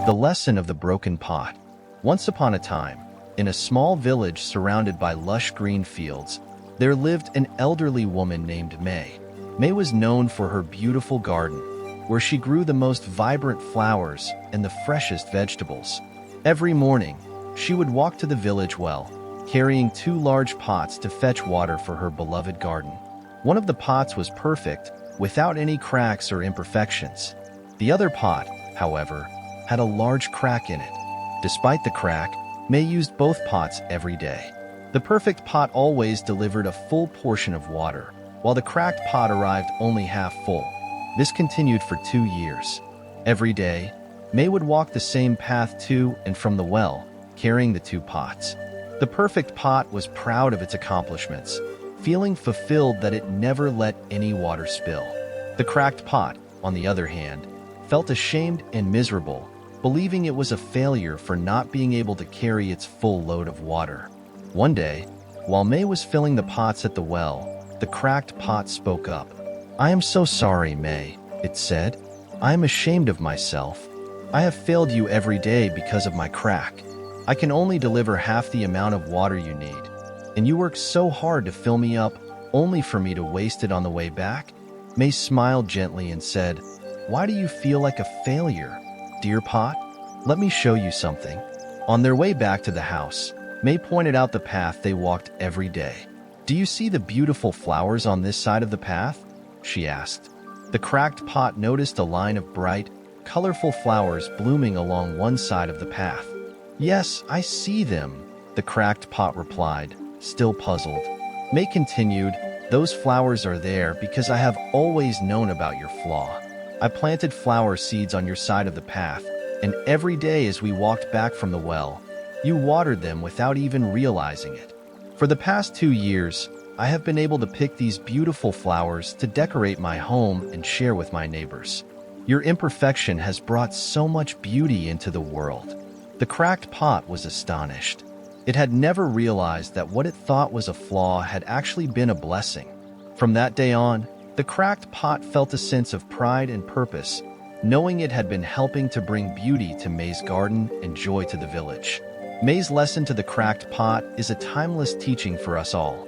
The lesson of the broken pot. Once upon a time, in a small village surrounded by lush green fields, there lived an elderly woman named May. May was known for her beautiful garden, where she grew the most vibrant flowers and the freshest vegetables. Every morning, she would walk to the village well, carrying 2 large pots to fetch water for her beloved garden. One of the pots was perfect, without any cracks or imperfections. The other pot, however, had a large crack in it. Despite the crack, May used both pots every day. The perfect pot always delivered a full portion of water, while the cracked pot arrived only half full. This continued for 2 years. Every day, May would walk the same path to and from the well, carrying the 2 pots. The perfect pot was proud of its accomplishments, feeling fulfilled that it never let any water spill. The cracked pot, on the other hand, felt ashamed and miserable, believing it was a failure for not being able to carry its full load of water. One day, while May was filling the pots at the well, the cracked pot spoke up. "I am so sorry, May," it said. "I am ashamed of myself. I have failed you every day because of my crack. I can only deliver half the amount of water you need, and you work so hard to fill me up, only for me to waste it on the way back." May smiled gently and said, "Why do you feel like a failure, dear pot? Let me show you something." On their way back to the house, May pointed out the path they walked every day. "Do you see the beautiful flowers on this side of the path?" she asked. The cracked pot noticed a line of bright, colorful flowers blooming along one side of the path. "Yes, I see them," the cracked pot replied, still puzzled. May continued, "Those flowers are there because I have always known about your flaw. I planted flower seeds on your side of the path, and every day as we walked back from the well, you watered them without even realizing it. For the past 2 years, I have been able to pick these beautiful flowers to decorate my home and share with my neighbors. Your imperfection has brought so much beauty into the world." The cracked pot was astonished. It had never realized that what it thought was a flaw had actually been a blessing. From that day on, the cracked pot felt a sense of pride and purpose, knowing it had been helping to bring beauty to May's garden and joy to the village. May's lesson to the cracked pot is a timeless teaching for us all.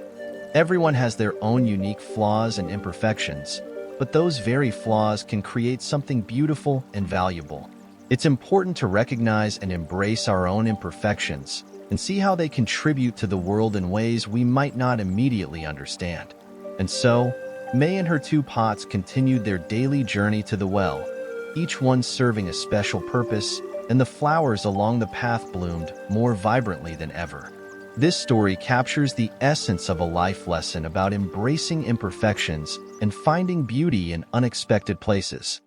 Everyone has their own unique flaws and imperfections, but those very flaws can create something beautiful and valuable. It's important to recognize and embrace our own imperfections and see how they contribute to the world in ways we might not immediately understand. And so, May and her 2 pots continued their daily journey to the well, each one serving a special purpose, and the flowers along the path bloomed more vibrantly than ever. This story captures the essence of a life lesson about embracing imperfections and finding beauty in unexpected places.